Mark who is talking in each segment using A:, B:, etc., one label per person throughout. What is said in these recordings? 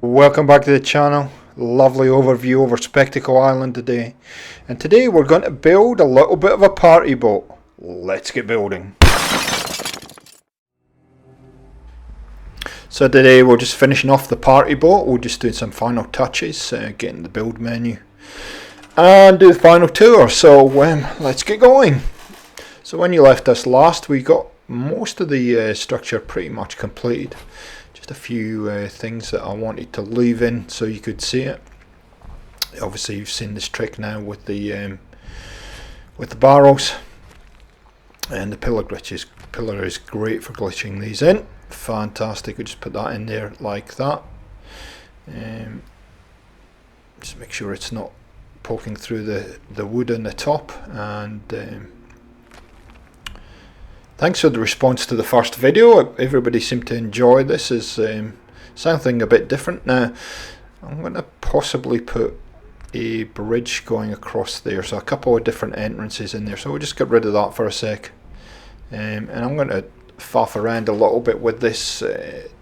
A: Welcome back to the channel. Lovely overview over Spectacle Island today. And today we're going to build a little bit of a party boat. Let's get building. So today we're just finishing off the party boat. We're just doing some final touches, getting the build menu. And do the final tour. So let's get going. So when you left us last, we got most of the structure pretty much completed. Just a few things that I wanted to leave in so you could see it. Obviously you've seen this trick now with the barrels, and the pillar is great for glitching these in. Fantastic. We just put that in there like that. Just make sure it's not poking through the wood on the top. And thanks for the response to the first video. Everybody seemed to enjoy this as something a bit different. Now I'm going to possibly put a bridge going across there, so a couple of different entrances in there, so we'll just get rid of that for a sec. And I'm going to faff around a little bit with this,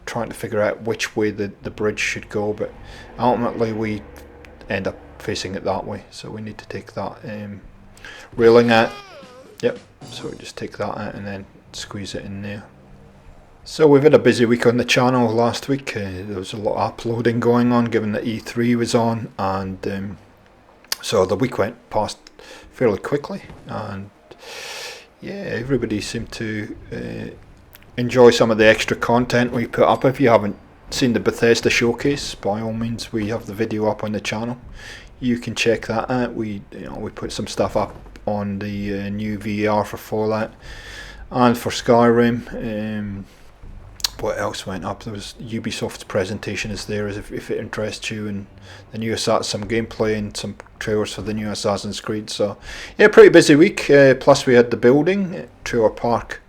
A: trying to figure out which way the bridge should go, but ultimately we end up facing it that way, so we need to take that railing out. Yep, so we just take that out and then squeeze it in there. So we've had a busy week on the channel last week. There was a lot of uploading going on given that E3 was on, and so the week went past fairly quickly, and yeah, everybody seemed to enjoy some of the extra content we put up. If you haven't seen the Bethesda showcase, by all means we have the video up on the channel. You can check that out. We put some stuff up on the new VR for Fallout and for Skyrim. What else went up? There was Ubisoft's presentation is there, as if it interests you, and the new some gameplay and some trailers for the new Assassin's Creed. So yeah, pretty busy week. Plus we had the building, Trailer Park.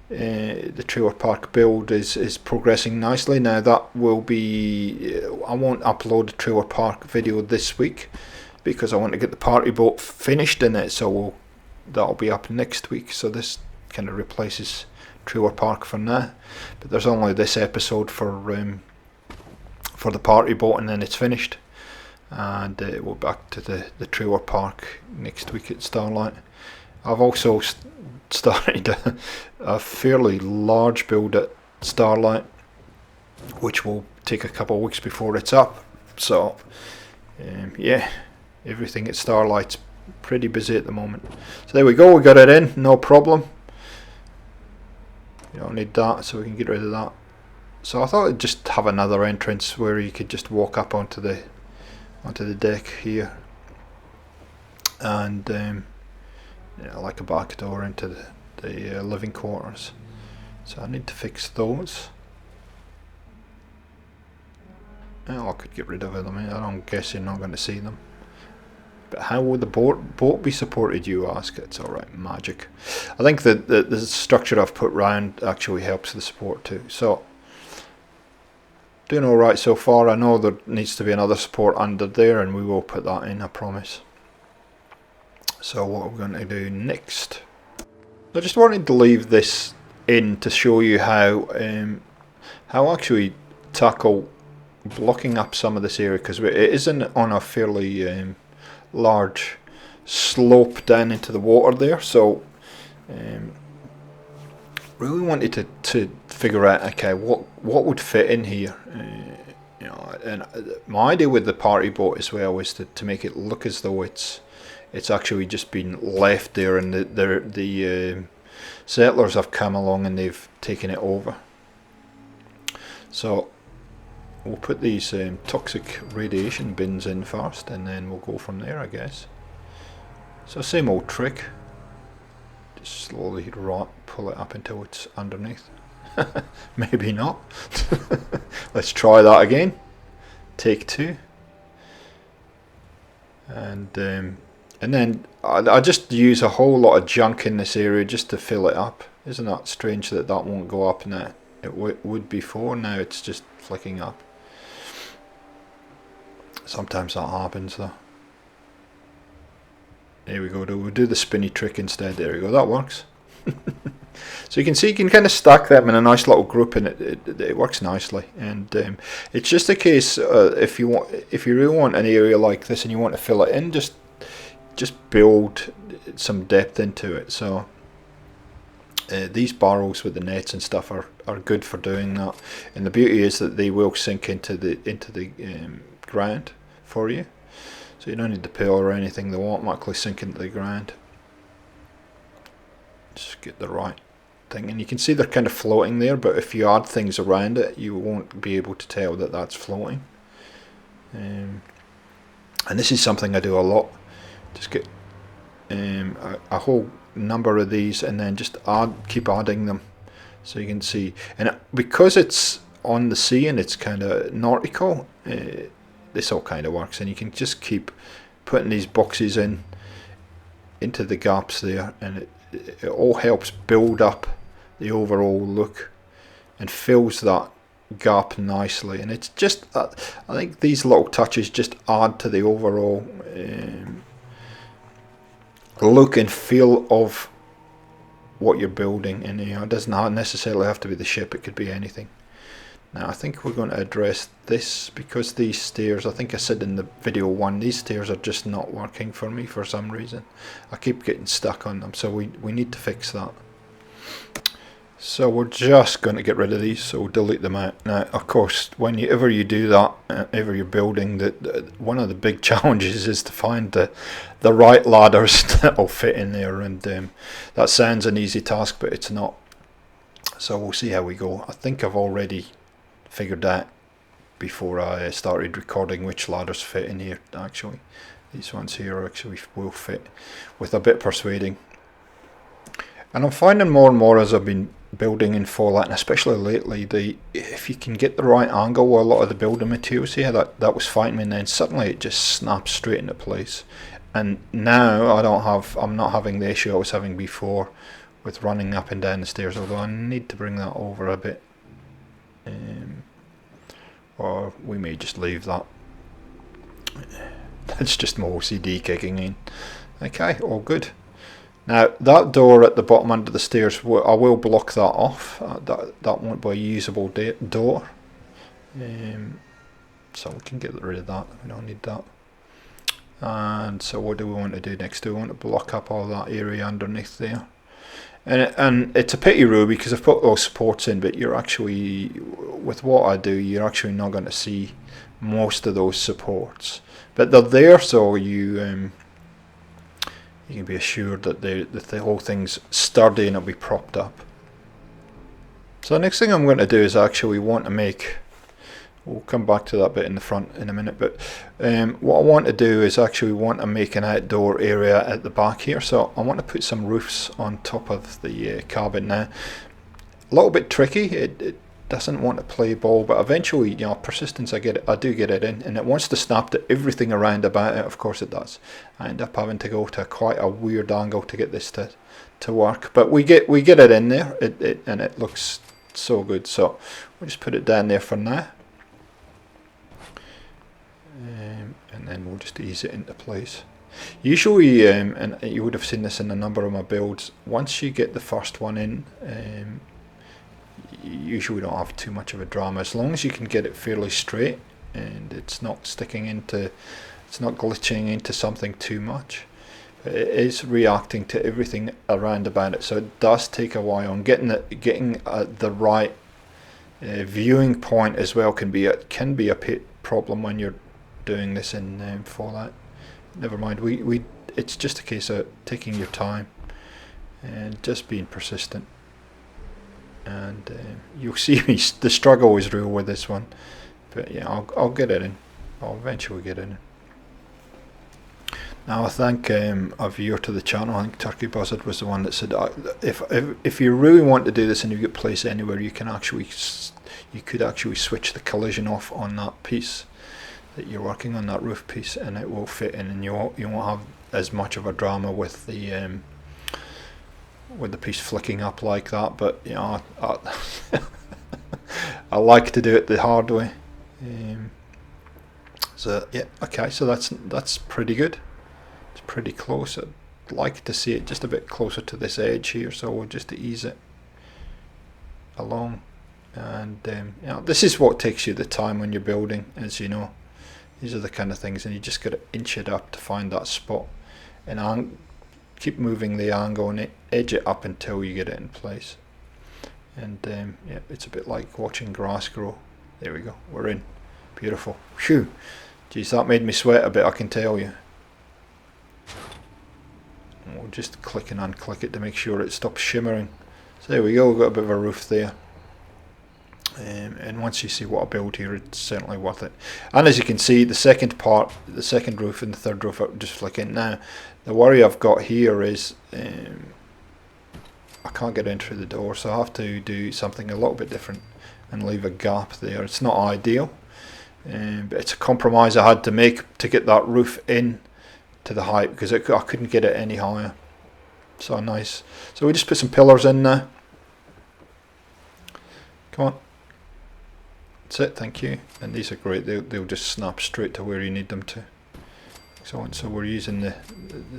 A: The Trailer Park build is progressing nicely. Now that will be, I won't upload the Trailer Park video this week because I want to get the party boat finished in it, so that'll be up next week. So this kind of replaces Trailer Park for now, but there's only this episode for the party boat, and then it's finished, and we'll be back to the Trailer Park next week at Starlight. I've also started a fairly large build at Starlight, which will take a couple of weeks before it's up. So yeah, everything at Starlight's pretty busy at the moment. So there we go, we got it in, no problem. You don't need that, so we can get rid of that. So I thought I'd just have another entrance where you could just walk up onto the deck here, and like a back door into the living quarters. So I need to fix those. Oh, I could get rid of them. I'm guessing you're not going to see them. But how will the boat be supported, you ask? It's alright, magic. I think that the structure I've put round actually helps the support too. So, doing alright so far. I know there needs to be another support under there, and we will put that in, I promise. So what are we going to do next? I just wanted to leave this in to show you how actually tackle blocking up some of this area, because it isn't on a fairly large slope down into the water there, so really wanted to figure out, okay, what would fit in here. And my idea with the party boat as well is to make it look as though it's actually just been left there, and the settlers have come along and they've taken it over. So we'll put these toxic radiation bins in first, and then we'll go from there, I guess. So same old trick. Just slowly pull it up until it's underneath. Maybe not. Let's try that again. Take two. And then I just use a whole lot of junk in this area just to fill it up. Isn't that strange that won't go up now? It would before, now it's just flicking up. Sometimes that happens though. There we go, we'll do the spinny trick instead. There we go, that works. So you can see you can kind of stack them in a nice little group, and it works nicely. And it's just a case if you really want an area like this and you want to fill it in, just build some depth into it. So these barrels with the nets and stuff are good for doing that. And the beauty is that they will sink into the ground for you. So you don't need to pull or anything, they'll automatically sink into the ground. Just get the right thing, and you can see they're kind of floating there, but if you add things around it you won't be able to tell that that's floating. And this is something I do a lot. Just get a whole number of these and then just keep adding them, so you can see. And because it's on the sea and it's kind of nautical, this all kind of works, and you can just keep putting these boxes into the gaps there, and it all helps build up the overall look and fills that gap nicely. And it's just I think these little touches just add to the overall look and feel of what you're building. And it doesn't necessarily have to be the ship, it could be anything. Now I think we're going to address this, because these stairs, I think I said in the video 1, these stairs are just not working for me for some reason. I keep getting stuck on them, so we need to fix that. So we're just going to get rid of these, so we'll delete them out. Now of course, whenever you do that, ever you're building, one of the big challenges is to find the right ladders that will fit in there, and that sounds an easy task, but it's not. So we'll see how we go. I think I've already figured out before I started recording which ladders fit in here. Actually, these ones here actually will fit with a bit of persuading. And I'm finding more and more as I've been building in Fallout, and especially lately, if you can get the right angle with a lot of the building materials here, that was fighting me, and then suddenly it just snaps straight into place. And now I'm not having the issue I was having before with running up and down the stairs, although I need to bring that over a bit. Or we may just leave that. That's just my OCD kicking in. Okay, all good. Now that door at the bottom under the stairs, I will block that off. That won't be a usable door. So we can get rid of that. We don't need that. And so what do we want to do next? Do we want to block up all that area underneath there? And it's a pity, really, because I've put those supports in, but you're actually, with what I do, you're actually not going to see most of those supports. But they're there, so you can be assured that the whole thing's sturdy and it'll be propped up. So the next thing I'm going to do is actually want to make, we'll come back to that bit in the front in a minute, but what I want to do is actually want to make an outdoor area at the back here. So I want to put some roofs on top of the cabin. Now, a little bit tricky, it doesn't want to play ball, but eventually, persistence, I do get it in, and it wants to snap to everything around about it. Of course it does. I end up having to go to quite a weird angle to get this to work, but we get it in there, and it looks so good. So we'll just put it down there for now. And then we'll just ease it into place. Usually, and you would have seen this in a number of my builds, once you get the first one in, you usually don't have too much of a drama, as long as you can get it fairly straight and it's not glitching into something too much. It is reacting to everything around about it, so it does take a while, and getting the right viewing point as well can be a problem when you're doing this in Fallout. Never mind, it's just a case of taking your time and just being persistent, and you'll see me, the struggle is real with this one, but yeah, I'll get it in. I'll eventually get it in. Now I thank a viewer to the channel, I think Turkey Buzzard was the one that said if you really want to do this and you get placed anywhere, you could actually switch the collision off on that piece that you're working on, that roof piece, and it will fit in, and you won't have as much of a drama with the piece flicking up like that. But I like to do it the hard way. So yeah, okay, so that's pretty good. It's pretty close. I'd like to see it just a bit closer to this edge here, so we'll just ease it along. And you know, this is what takes you the time when you're building, as you know. These are the kind of things, and you just got to inch it up to find that spot, and keep moving the angle and edge it up until you get it in place. And yeah, it's a bit like watching grass grow. There we go, we're in. Beautiful. Phew. Geez, that made me sweat a bit, I can tell you. And we'll just click and unclick it to make sure it stops shimmering. So there we go, we've got a bit of a roof there. And once you see what I build here, it's certainly worth it. And as you can see, the second part, the second roof and the third roof are just flicking. Now, the worry I've got here is I can't get in through the door, so I have to do something a little bit different and leave a gap there. It's not ideal, but it's a compromise I had to make to get that roof in to the height, because I couldn't get it any higher. So nice. So we just put some pillars in there. Come on. That's it, thank you. And these are great, they'll just snap straight to where you need them to. So we're using the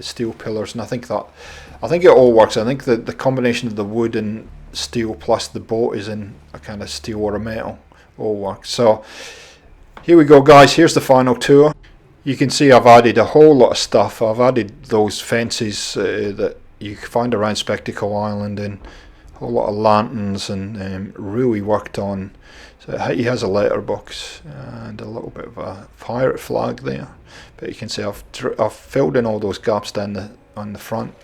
A: steel pillars, and I think it all works. I think the combination of the wood and steel plus the boat is in a kind of steel or a metal all works. So here we go, guys, here's the final tour. You can see I've added a whole lot of stuff. I've added those fences that you find around Spectacle Island, and a whole lot of lanterns, and really worked on. So he has a letterbox and a little bit of a pirate flag there, but you can see I've filled in all those gaps down on the front,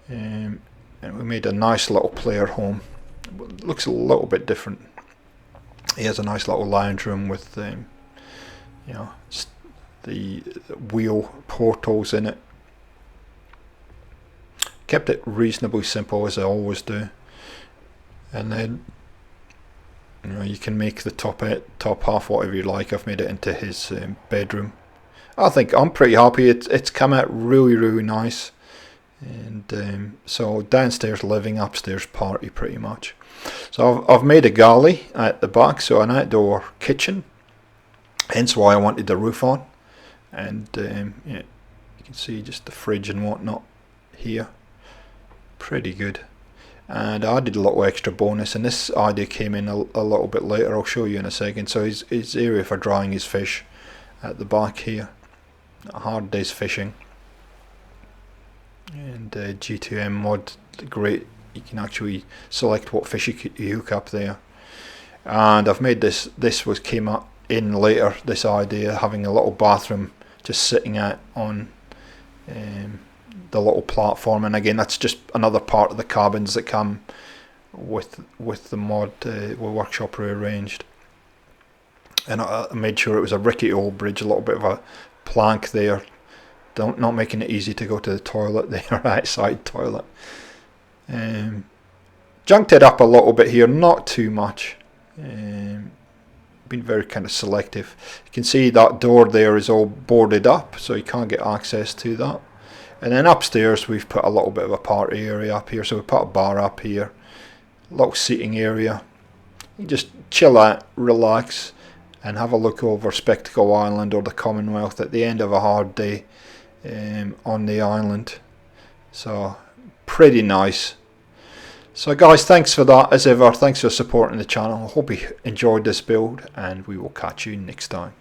A: and we made a nice little player home. It looks a little bit different. He has a nice little lounge room with you know, the wheel portals in it. Kept it reasonably simple, as I always do, and then you know, you can make the top half whatever you like. I've made it into his bedroom. I think I'm pretty happy. It's come out really nice, and so downstairs living, upstairs party, pretty much. So I've made a galley at the back, so an outdoor kitchen. Hence why I wanted the roof on, and yeah, you can see just the fridge and whatnot here. Pretty good. And I added a little extra bonus, and this idea came in a little bit later. I'll show you in a second. So his area for drying his fish at the back here. A hard day's fishing. And G2M mod, great. You can actually select what fish you hook up there. And I've made this came up in later, this idea, having a little bathroom just sitting out on the little platform, and again that's just another part of the cabins that come with the mod with workshop rearranged. And I made sure it was a rickety old bridge, a little bit of a plank there, not making it easy to go to the toilet there, outside toilet. Junked it up a little bit here, not too much. Been very kind of selective. You can see that door there is all boarded up, so you can't get access to that. And then upstairs we've put a little bit of a party area up here, so we put a bar up here, a little seating area. You just chill out, relax, and have a look over Spectacle Island or the Commonwealth at the end of a hard day on the island. So pretty nice. So guys, thanks for that as ever. Thanks for supporting the channel. I hope you enjoyed this build, and we will catch you next time.